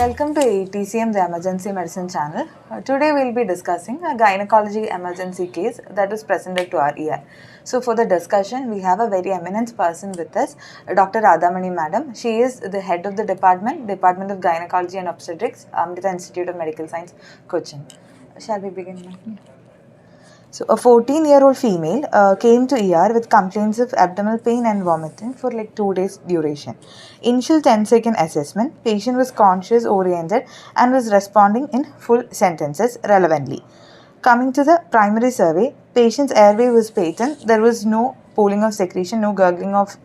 Welcome to TCM, the Emergency Medicine channel. Today we will be discussing a gynecology emergency case that is presented to our ER. So for the discussion, we have a very eminent person with us, Dr. Radhamani Madam. She is the head of the Department of Gynecology and Obstetrics, Amrita Institute of Medical Science, Cochin. Shall we begin, ma'am? So, a 14-year-old female came to ER with complaints of abdominal pain and vomiting for like 2 days duration. Initial 10-second assessment, patient was conscious oriented and was responding in full sentences relevantly. Coming to the primary survey, patient's airway was patent. There was no pooling of secretion, no gurgling of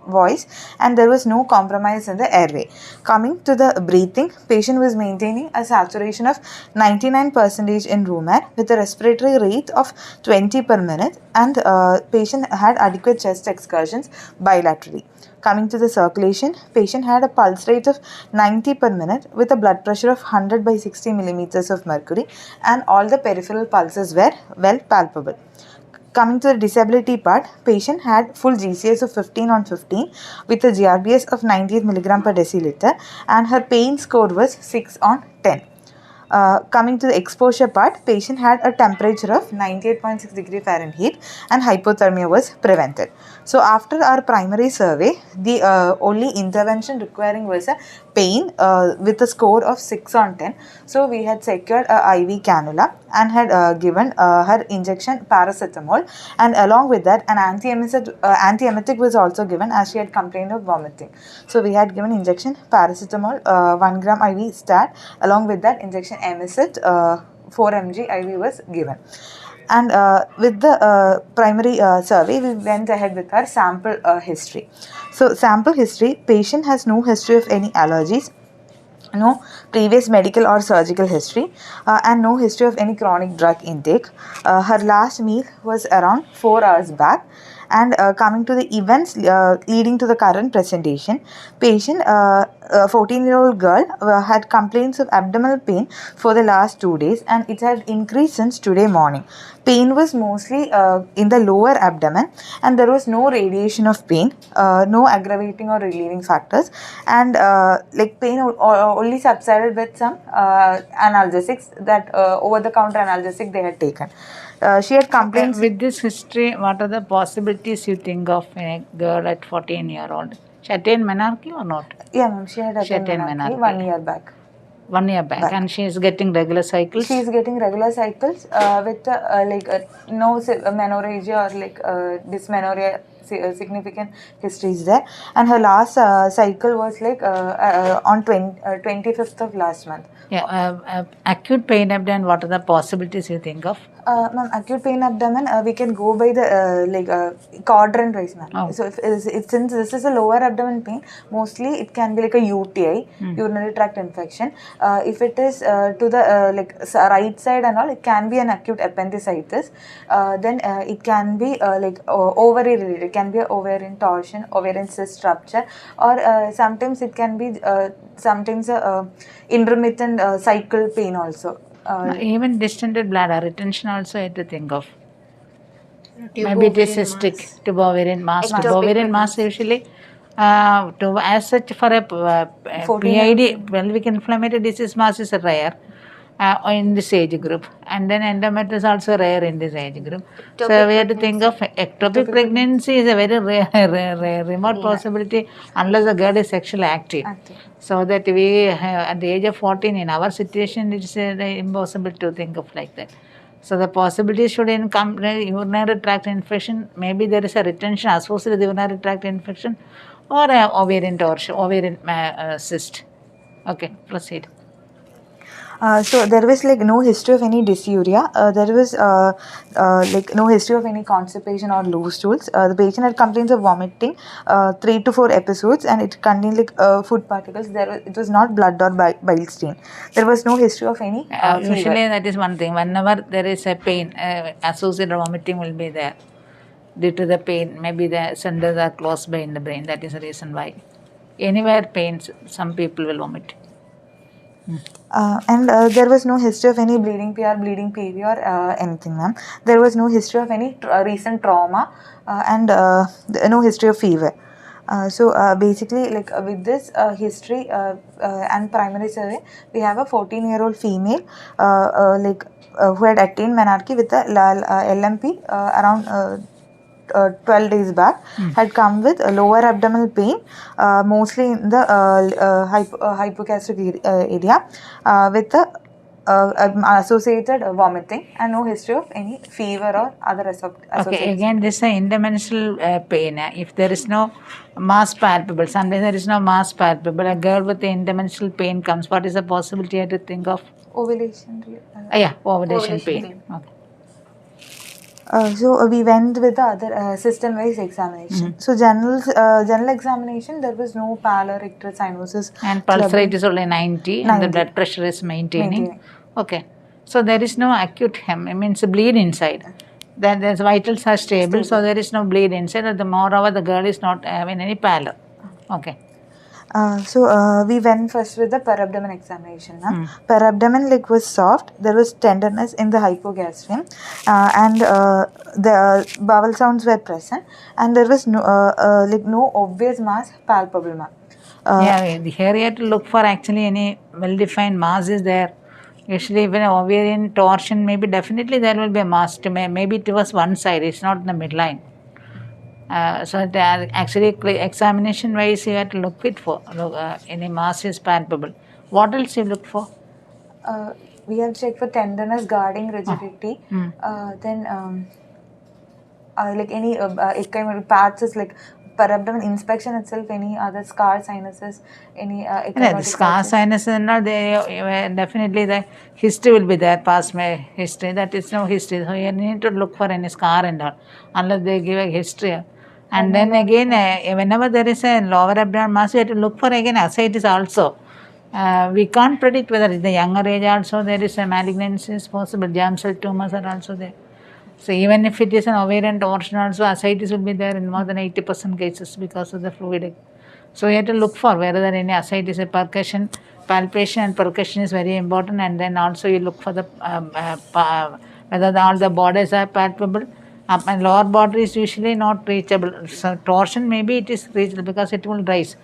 voice, and there was no compromise in the airway. Coming to the breathing, patient was maintaining a saturation of 99% in room air with a respiratory rate of 20 per minute, and patient had adequate chest excursions bilaterally. Coming to the circulation, patient had a pulse rate of 90 per minute with a blood pressure of 100 by 60 millimeters of mercury, and all the peripheral pulses were well palpable. Coming to the disability part, patient had full GCS of 15/15 with a GRBS of 98 mg per deciliter, and her pain score was 6/10. Coming to the exposure part, patient had a temperature of 98.6 degree Fahrenheit and hypothermia was prevented. So after our primary survey, the only intervention requiring was a pain with a score of 6/10. So we had secured a IV cannula and had given her injection paracetamol, and along with that an antiemetic was also given as she had complained of vomiting. So we had given injection paracetamol 1 gram IV stat, along with that injection Emicet 4 mg IV was given. And with the primary survey, we went ahead with our sample history. So sample history, patient has no history of any allergies, no previous medical or surgical history, and no history of any chronic drug intake. Her last meal was around 4 hours back. And coming to the events leading to the current presentation, patient, a 14-year-old girl, had complaints of abdominal pain for the last 2 days, and it had increased since today morning. Pain was mostly in the lower abdomen, and there was no radiation of pain, no aggravating or relieving factors, and like pain only subsided with some analgesics, that over-the-counter analgesic they had taken. She had complaints. With this history, what are the possibilities you think of a girl at 14-year-old? She attained menarche or not? Yeah, ma'am, she had attained menarche 1 year back. 1 year back. And she is getting regular cycles? She is getting regular cycles with no menorrhagia or dysmenorrhea significant histories there, and her last cycle was on 25th of last month. Yeah, acute pain abdomen, what are the possibilities you think of? Ma'am, acute pain abdomen, we can go by the quadrant wise, ma'am. Oh. So since this is a lower abdomen pain, mostly it can be like a UTI, urinary tract infection. If it is to the right side and all, it can be an acute appendicitis. Then it can be ovary related. It can be ovarian torsion, ovarian cyst rupture, or sometimes it can be intermittent cycle pain also. Even distended bladder retention also I have to think of. Maybe it is cystic tubovarian mass. Tubovarian mass usually as such for a PID, pelvic inflammatory disease mass is rare in this age group, and then endometrium is also rare in this age group. So we have to think of ectopic pregnancy is a very rare remote possibility unless the girl is sexually active. So that we at the age of 14 in our situation it is impossible to think of like that. So the possibilities should income urinary tract infection. Maybe there is a retention associated with urinary tract infection, or ovarian torsion, ovarian cyst. Okay, proceed. So there was no history of any dysuria. There was no history of any constipation or loose stools. The patient had complaints of vomiting 3 to 4 episodes, and it contained food particles. It was not blood or bile stain. There was no history of any usually fever. That is one thing. Whenever there is a pain, associated vomiting will be there due to the pain. Maybe the centers are close by in the brain. That is the reason why. Anywhere pains, some people will vomit. And there was no history of any bleeding PR, bleeding PV or anything, ma'am. There was no history of any recent trauma and no history of fever. Basically, like with this history and primary survey, we have a 14-year-old female who had attained menarche with a LMP around 12 days back, had come with a lower abdominal pain, mostly in the hypogastric area, with a associated vomiting and no history of any fever or other associated. Okay, again, this is an indimensional pain. If there is no mass palpable, sometimes there is no mass palpable, a girl with the indimensional pain comes, what is the possibility to think of? Ovulation. Yeah, ovulation pain. Okay. So we went with the other system-wise examination. So general examination, there was no pallor, ictal cyanosis, and pulse rate is only 90, and the blood pressure is maintaining. Okay, so there is no acute hem. I mean, it's a bleed inside. Then the vitals are stable, so there is no bleed inside. And moreover, the girl is not having any pallor. Okay. We went first with the per abdomen examination. Per abdomen was soft. There was tenderness in the hypogastrium, and the bowel sounds were present, and there was no obvious mass palpable, ma'am. Here you have to look for actually any well-defined mass is there. Usually, when ovarian torsion, maybe definitely there will be a mass. Maybe it was one side. It's not in the midline. Actually, examination wise, you have to look it for any mass is palpable. What else you look for? We have checked for tenderness, guarding, rigidity. Then like any kind of patches, like per abdomen inspection itself, any other scar sinuses, any the scar sinuses and not they definitely the history will be there, past my history. That is no history, so you need to look for any scar and all unless they give a history. And then again, whenever there is a lower abdominal mass, you have to look for again ascites also. We can't predict whether in the younger age also there is a malignancy is possible. Germ cell tumors are also there. So even if it is an ovarian torsion also, ascites will be there in more than 80% cases because of the fluid. So you have to look for whether any ascites, a percussion, palpation and percussion is very important, and then also you look for the whether all the borders are palpable. Up and lower border is usually not reachable. So torsion maybe it is reachable because it will rise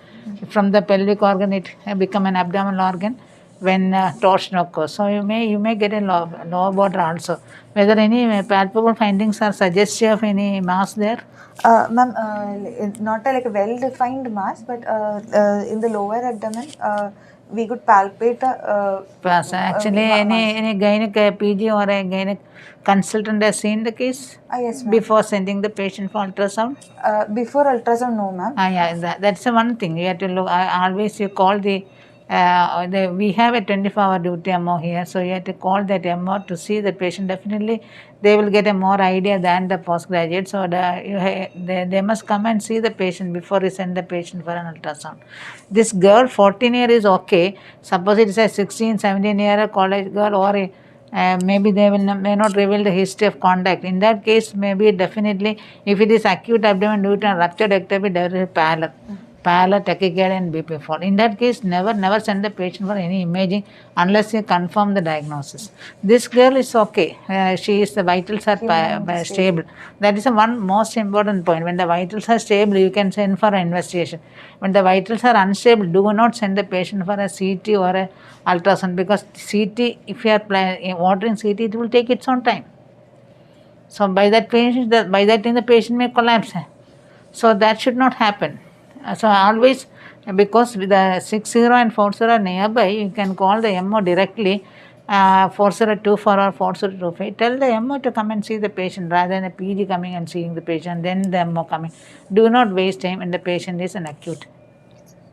from the pelvic organ. It become an abdominal organ when torsion occurs. So you may get a lower border also. Whether any palpable findings are suggestive of any mass there? Ma'am, not a well-defined mass, but in the lower abdomen, we could palpate actually, any gynec PG or a gynec consultant has seen the case? Yes, ma'am. Before sending the patient for ultrasound? Before ultrasound, no, ma'am. That's the one thing. You have to look. Always you call we have a 24-hour duty MO here, so you have to call that MO to see the patient. Definitely, they will get a more idea than the postgraduate. So they must come and see the patient before you send the patient for an ultrasound. This girl, 14-year is okay. Suppose it is a 16, 17-year college girl, or maybe they may not reveal the history of contact. In that case, maybe definitely, if it is acute abdomen due to ruptured ectopic, there is pallor, tachycardia and BP fall. In that case, never send the patient for any imaging unless you confirm the diagnosis. This girl is okay. She is the vitals are stable. That is the one most important point. When the vitals are stable, you can send for an investigation. When the vitals are unstable, do not send the patient for a CT or a ultrasound, because CT, if you are ordering CT, it will take its own time. So by that time the patient may collapse. So that should not happen. So always, because with the 60 and 40 are nearby, you can call the MO directly, 4024 or 4025. Tell the MO to come and see the patient rather than a PG coming and seeing the patient, then the MO coming. Do not waste time when the patient is in acute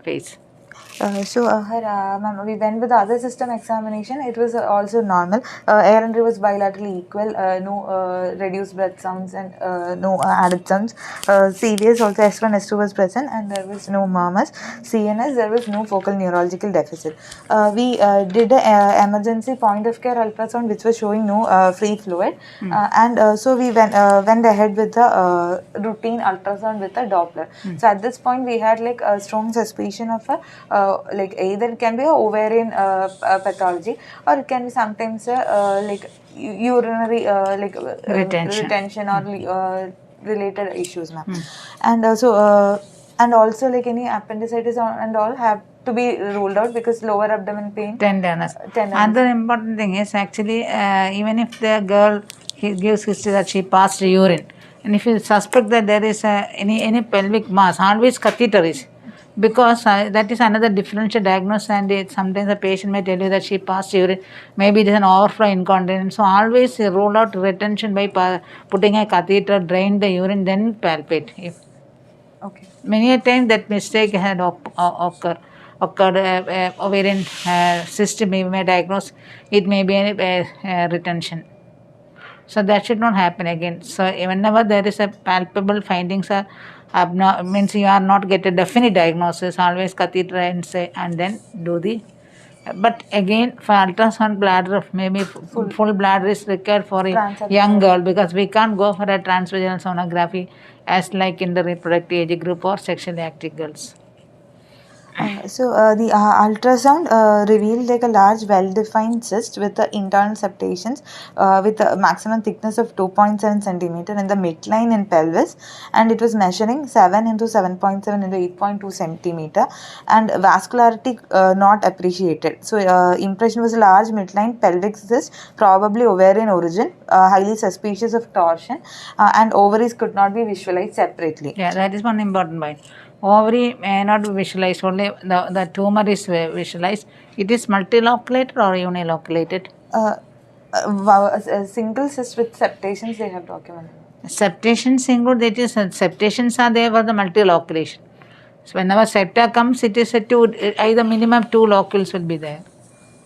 phase. Ma'am, we went with the other system examination. It was also normal. Air entry was bilaterally equal. No reduced breath sounds and no added sounds. CVS also S1, S2 was present, and there was no murmurs. CNS, there was no focal neurological deficit. We did an emergency point of care ultrasound, which was showing no free fluid, and so we went ahead with the routine ultrasound with a Doppler. So at this point, we had a strong suspicion of a either it can be a ovarian pathology, or it can be sometimes urinary retention or related issues, ma'am. And And also like any appendicitis and all have to be ruled out because lower abdomen pain. Tenderness. Tenderness. Another important thing is actually even if the girl gives history that she passed urine, and if you suspect that there is any pelvic mass, always catheter is, because that is another differential diagnosis, and sometimes the patient may tell you that she passed urine, maybe it is an overflow incontinence. So always rule out retention by putting a catheter, drain the urine, then palpate. If Okay. many a time that mistake had occurred, ovarian cyst may be diagnosed, it may be a retention. So that should not happen again. So whenever there is a palpable findings are means you are not get a definite diagnosis, always catheter and say, and then do the. But again, for ultrasound bladder, maybe full bladder is required for a young girl, because we can't go for a transvaginal sonography as like in the reproductive age group or sexually active girls. The ultrasound revealed like a large well-defined cyst with the internal septations with a maximum thickness of 2.7 centimeter in the midline in pelvis, and it was measuring 7 into 7.7 into 8.2 centimeter, and vascularity not appreciated. So impression was a large midline pelvic cyst, probably ovarian origin, highly suspicious of torsion, and ovaries could not be visualized separately. Yeah, that is one important point. Ovary may not be visualized, only the tumor is visualized. It is multiloculated or uniloculated? A single cyst with septations they have documented. Septations include, that is, septations are there for the multiloculation. So whenever septa comes, it is either minimum 2 locules will be there,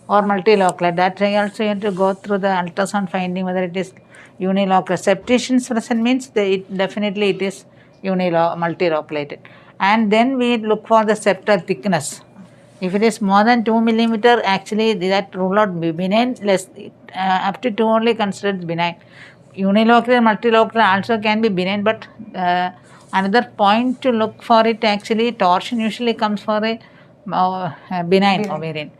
or multilocular. That also you have to go through the ultrasound finding whether it is unilocular. Septations present means definitely it is multiloculated. And then we look for the septal thickness. If it is more than 2 millimeter, actually that rule out benign, less up to 2 only considered benign. Unilocular, multilocular also can be benign, but another point to look for it, actually torsion usually comes for a benign ovarian.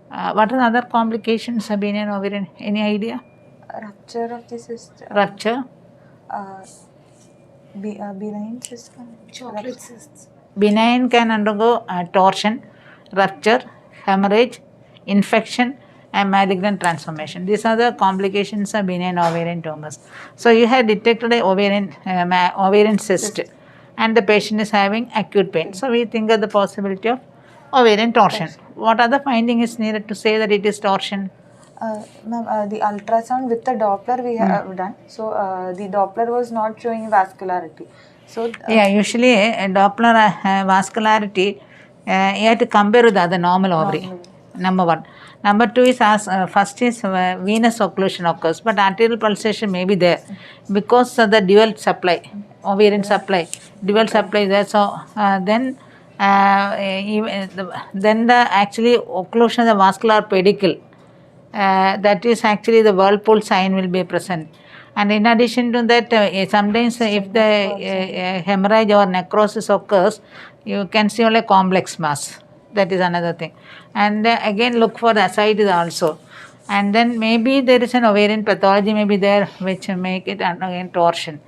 What are the other complications of benign ovarian? Any idea? Rupture of the cyst. Rupture? Benign cyst. Chocolate cysts. Benign can undergo torsion, rupture, hemorrhage, infection, and malignant transformation. These are the complications of benign ovarian tumors. So you have detected a ovarian cyst, and the patient is having acute pain. So we think of the possibility of ovarian torsion. What other finding is needed to say that it is torsion? Ma'am, the ultrasound with the Doppler we have done. So the Doppler was not showing vascularity. So yeah, usually a Doppler vascularity, you have to compare with the other normal ovary. Number one. Number two is first is venous occlusion occurs, but arterial pulsation may be there because of the dual supply, ovarian supply, dual supply there. So then the actually occlusion of the vascular pedicle, that is actually the whirlpool sign will be present. And in addition to that, sometimes if the hemorrhage or necrosis occurs, you can see only complex mass. That is another thing. And again look for the ascites also. And then maybe there is an ovarian pathology may be there which make it undergoing torsion.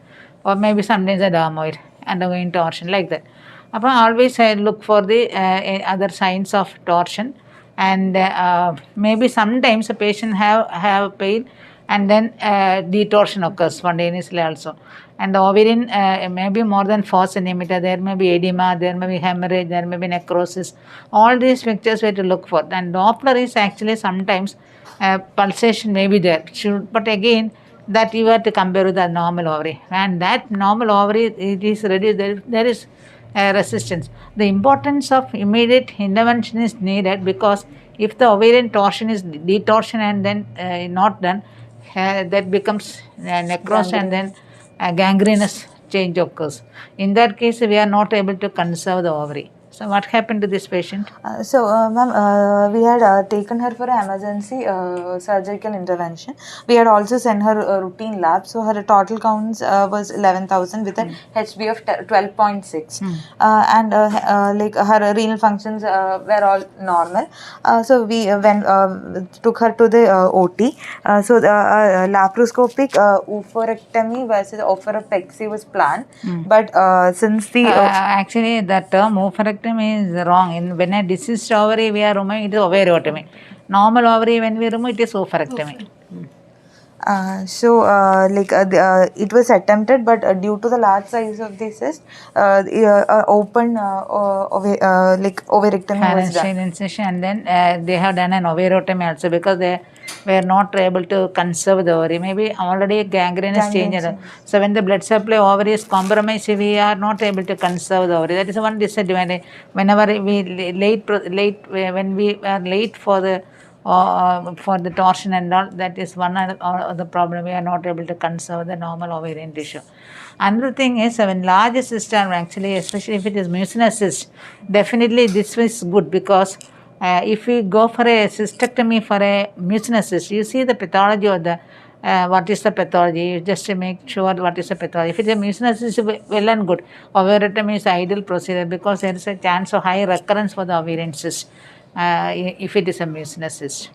Or maybe sometimes a dermoid undergoing torsion, like that. But always look for the other signs of torsion. And maybe sometimes a patient have pain, and then detorsion occurs spontaneously also. And the ovarian may be more than 4 centimeter, there may be edema, there may be hemorrhage, there may be necrosis. All these pictures we have to look for. And Doppler is actually sometimes pulsation may be there, but again that you have to compare with the normal ovary. And that normal ovary, it is reduced, there is resistance. The importance of immediate intervention is needed, because if the ovarian torsion is detorsion and then not done, that becomes necrosis and then gangrenous change occurs. In that case, we are not able to conserve the ovary. So what happened to this patient? Ma'am, we had taken her for an emergency surgical intervention. We had also sent her a routine lab. So her total counts was 11,000 with an HB of 12.6. Like her renal functions were all normal. So we took her to the OT. So the laparoscopic oophorectomy versus oophorectomy was planned. But since the Actually, the term oophorectomy is wrong. When a diseased ovary we are removing, it is ovariotomy. Normal ovary, when we remove, it is oophorectomy. It was attempted, but due to the large size of the cyst, open ovarectomy was done. Incision, and then they have done an ovariotomy also because they were not able to conserve the ovary. Maybe already gangrene is changed. So when the blood supply ovary is compromised, we are not able to conserve the ovary. That is one disadvantage. Whenever we when we are late for the torsion and all, that is one of the problem. We are not able to conserve the normal ovarian tissue. Another thing is when large cysts are actually, especially if it is mucinous cyst, definitely this is good because if we go for a cystectomy for a mucinous cyst, you see the pathology of the what is the pathology, just to make sure what is the pathology. If it is a mucinous cyst, well and good. Ovarectomy is ideal procedure because there is a chance of high recurrence for the ovarian cyst if it is a mucinous cyst.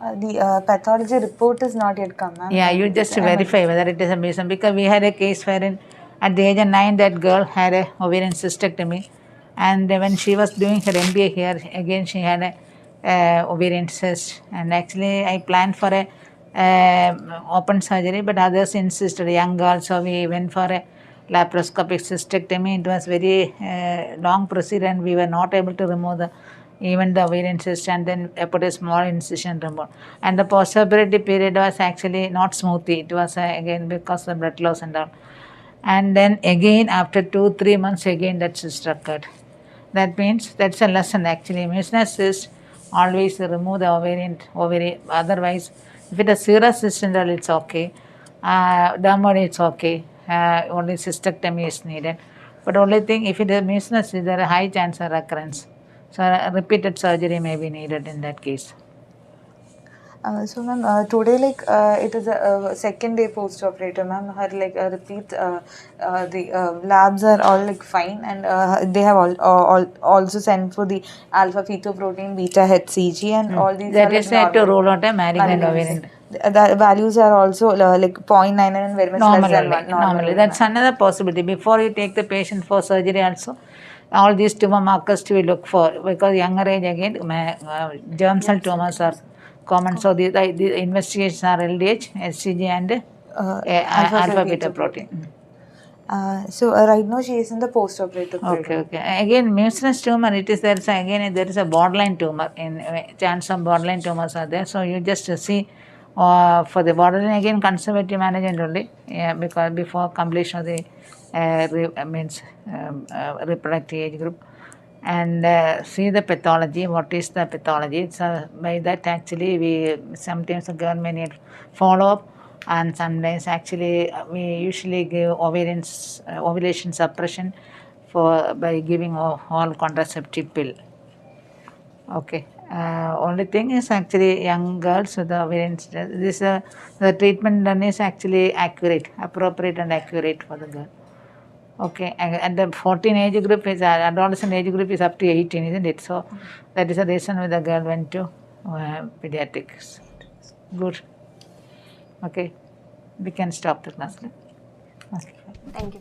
The pathology report is not yet come. Yeah, you just verify whether it is a mucinous, because we had a case wherein at the age of 9 that girl had a ovarian cystectomy, and when she was doing her MBA here, again she had a ovarian cyst, and actually I planned for a open surgery, but others insisted, young girl, so we went for a laparoscopic cystectomy. It was very long procedure and we were not able to remove even the ovarian cyst, and then put a small incision removed. And the postoperative period was actually not smoothly. It was again because of blood loss and all. And then again after 2-3 months again that cyst occurred. That means that's a lesson actually. Mucinous cyst, always remove the ovary. Otherwise, if it is serous cyst and all, it's okay. Dermoid, it's okay. Only cystectomy is needed. But only thing, if it is mucinous, there is a high chance of recurrence. So repeated surgery may be needed in that case. So ma'am, today it is a second day post-operative, ma'am. Her repeat the labs are all fine, and they have also sent for the alpha fetoprotein, beta HCG, and all these. That are is said to rule out a malignant ovarian. The values are also 0.9 and very much less than 1. Normally, that's another possibility. Before you take the patient for surgery also, all these tumor markers to look for, because younger age again germ cell tumors are common. So the investigations are LDH, HCG, and alpha beta protein. So right now she is in the post-operative period. Okay. Again, mucinous tumor, there is a borderline tumor. In chance of borderline tumors are there. So you just see for the borderline, again conservative management only, because before completion of the reproductive age group, and see the pathology. What is the pathology? So by that actually we sometimes the girl may need follow up, and sometimes actually we usually give ovulation suppression by giving all contraceptive pill. Okay. Only thing is actually young girls with the ovarian the treatment done is actually accurate, appropriate and accurate for the girl. Okay, and the 14 age group is adolescent age group is up to 18, isn't it? So that is the reason why the girl went to pediatrics. Good. Okay, we can stop the class. Okay. Thank you.